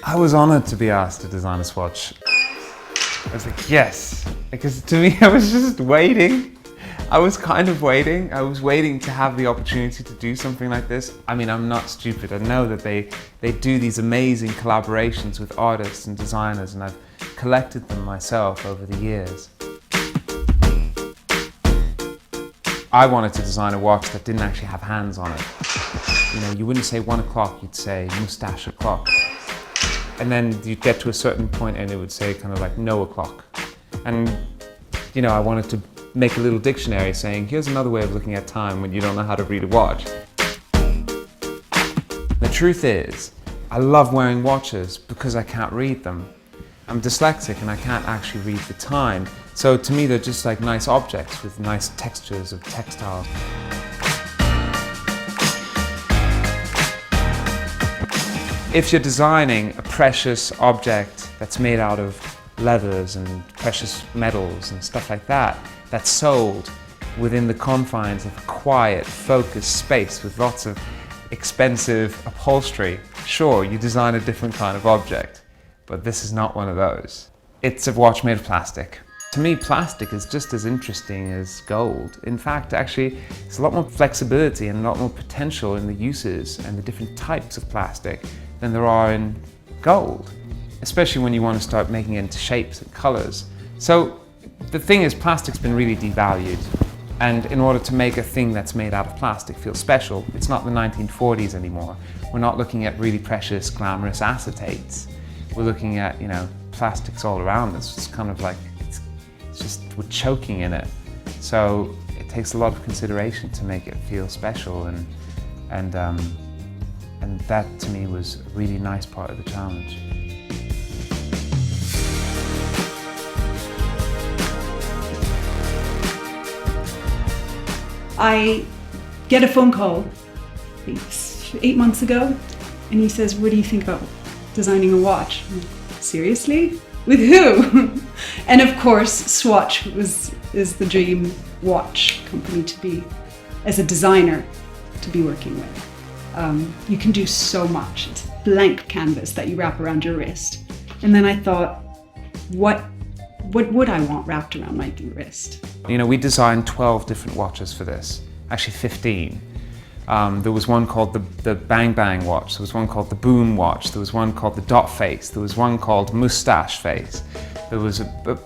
I was honored to be asked to design a Swatch. I was like, yes, because to me, I was just waiting. I was kind of waiting. I was waiting to have the opportunity to do something like this. I mean, I'm not stupid. I know that they do these amazing collaborations with artists and designers, and I've collected them myself over the years. I wanted to design a watch that didn't actually have hands on it. You know, you wouldn't say 1 o'clock, you'd say moustache o'clock. And then you'd get to a certain point and it would say kind of like no o'clock. And, you know, I wanted to make a little dictionary saying, here's another way of looking at time when you don't know how to read a watch. The truth is, I love wearing watches because I can't read them. I'm dyslexic and I can't actually read the time. So to me, they're just like nice objects with nice textures of textiles. If you're designing a precious object that's made out of leathers and precious metals and stuff like that, that's sold within the confines of a quiet, focused space with lots of expensive upholstery, sure, you design a different kind of object, but this is not one of those. It's a watch made of plastic. To me, plastic is just as interesting as gold. In fact, actually, there's a lot more flexibility and a lot more potential in the uses and the different types of plastic than there are in gold, especially when you want to start making it into shapes and colors. So the thing is, plastic's been really devalued. And in order to make a thing that's made out of plastic feel special, it's not the 1940s anymore. We're not looking at really precious, glamorous acetates. We're looking at, you know, plastics all around us. It's kind of like, it's just, we're choking in it. So it takes a lot of consideration to make it feel special, and that to me was a really nice part of the challenge. I get a phone call, I think 8 months ago, and he says, what do you think about designing a watch? I'm like, seriously? With who? And of course, Swatch is the dream watch company to be, as a designer, to be working with. You can do so much. It's a blank canvas that you wrap around your wrist. And then I thought, what would I want wrapped around my wrist? You know, we designed 12 different watches for this, actually 15. There was one called the Bang Bang watch, there was one called the Boom watch, there was one called the Dot Face, there was one called Moustache Face. There was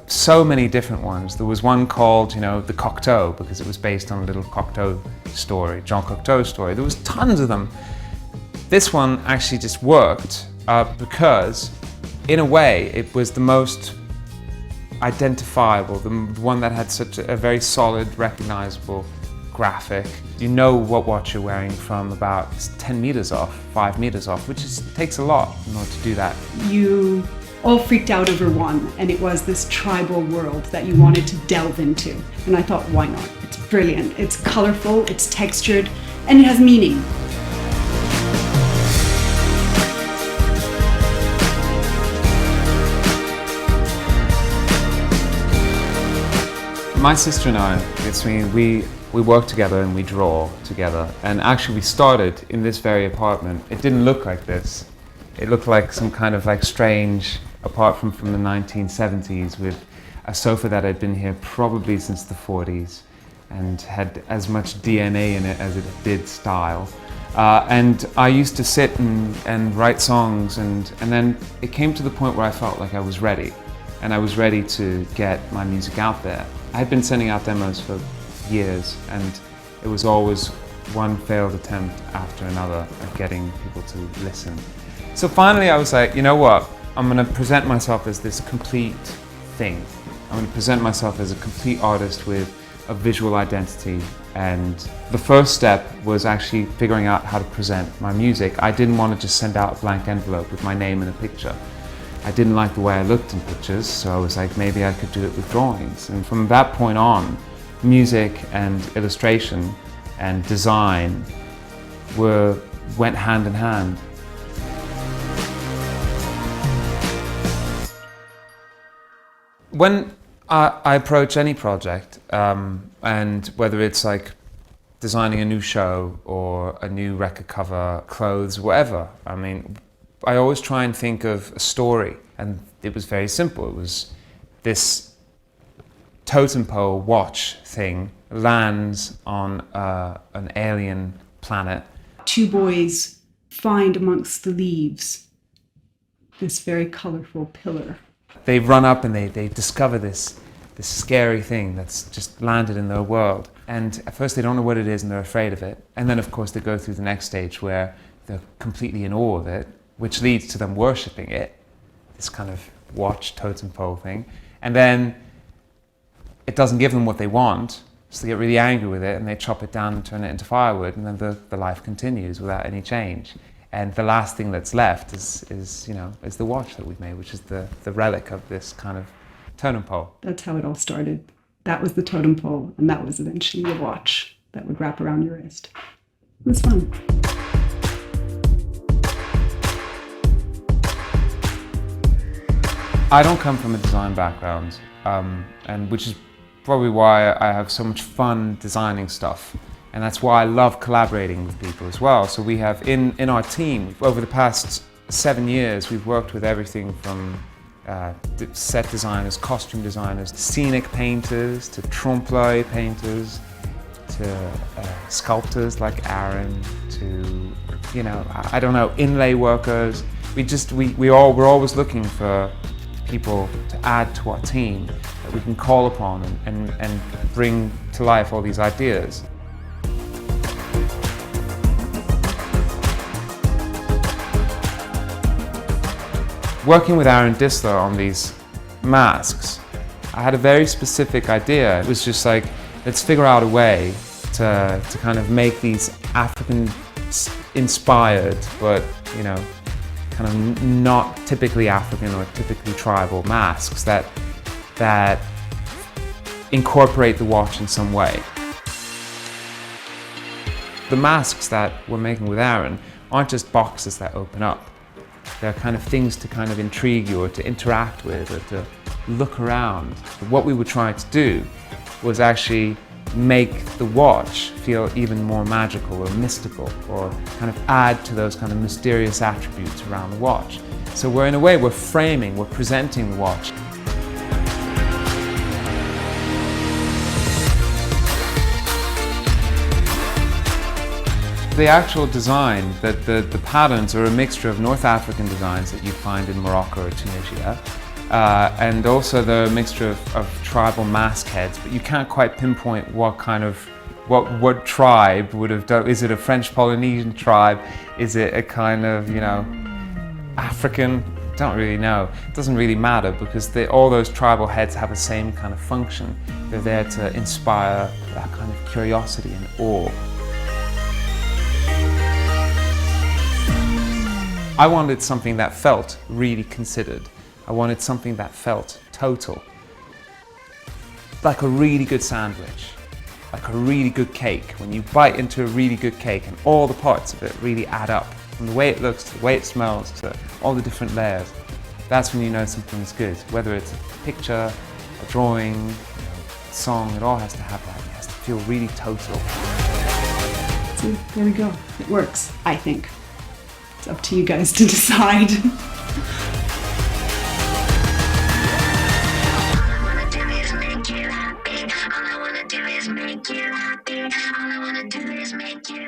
so many different ones. There was one called, you know, the Cocteau, because it was based on a little Cocteau story, Jean Cocteau story. There was tons of them. This one actually just worked because, in a way, it was the most identifiable, the one that had such a very solid, recognizable graphic. You know what watch you're wearing from about 10 meters off, 5 meters off, which takes a lot in order to do that. You all freaked out over one, and it was this tribal world that you wanted to delve into. And I thought, why not? It's brilliant, it's colorful, it's textured, and it has meaning. My sister and I, we work together and we draw together. And actually we started in this very apartment. It didn't look like this. It looked like some kind of like strange apartment from the 1970s with a sofa that had been here probably since the 40s and had as much DNA in it as it did style. And I used to sit and write songs, and then it came to the point where I felt like I was ready. And I was ready to get my music out there. I had been sending out demos for years, and it was always one failed attempt after another at getting people to listen. So finally I was like, you know what? I'm going to present myself as this complete thing. I'm going to present myself as a complete artist with a visual identity. And the first step was actually figuring out how to present my music. I didn't want to just send out a blank envelope with my name and a picture. I didn't like the way I looked in pictures, so I was like, maybe I could do it with drawings. And from that point on, music and illustration and design went hand in hand. When I approach any project, and whether it's like designing a new show or a new record cover, clothes, whatever, I mean, I always try and think of a story, and it was very simple. It was this totem pole watch thing lands on an alien planet. Two boys find amongst the leaves this very colorful pillar. They run up and they discover this scary thing that's just landed in their world. And at first they don't know what it is and they're afraid of it. And then of course they go through the next stage where they're completely in awe of it, which leads to them worshipping it, this kind of watch totem pole thing. And then it doesn't give them what they want, so they get really angry with it and they chop it down and turn it into firewood, and then the life continues without any change. And the last thing that's left is the watch that we've made, which is the relic of this kind of totem pole. That's how it all started. That was the totem pole, and that was eventually the watch that would wrap around your wrist. It was fun. I don't come from a design background, and which is probably why I have so much fun designing stuff. And that's why I love collaborating with people as well. So we have in our team, over the past 7 years, we've worked with everything from set designers, costume designers, scenic painters, to trompe-l'oeil painters, to sculptors like Aaron, to, I don't know, inlay workers. We're always looking for people to add to our team that we can call upon and bring to life all these ideas. Working with Aaron Disler on these masks, I had a very specific idea. It was just like, let's figure out a way to kind of make these African-inspired, but kind of not typically African or typically tribal masks that incorporate the watch in some way. The masks that we're making with Aaron aren't just boxes that open up. They're kind of things to kind of intrigue you or to interact with or to look around. What we were trying to do was actually make the watch feel even more magical or mystical, or kind of add to those kind of mysterious attributes around the watch. So in a way, we're presenting the watch. The actual design, the patterns are a mixture of North African designs that you find in Morocco or Tunisia, and also the mixture of tribal mask heads, but you can't quite pinpoint what tribe would have done. Is it a French Polynesian tribe? Is it a kind of, African? Don't really know. It doesn't really matter because all those tribal heads have the same kind of function. They're there to inspire that kind of curiosity and awe. I wanted something that felt really considered. I wanted something that felt total. Like a really good sandwich, like a really good cake. When you bite into a really good cake and all the parts of it really add up, from the way it looks to the way it smells to all the different layers, that's when you know something's good. Whether it's a picture, a drawing, a song, it all has to have that. It has to feel really total. So there we go. It works, I think. It's up to you guys to decide. All I wanna do is make you happy. All I wanna do is make you happy. All I wanna do is make you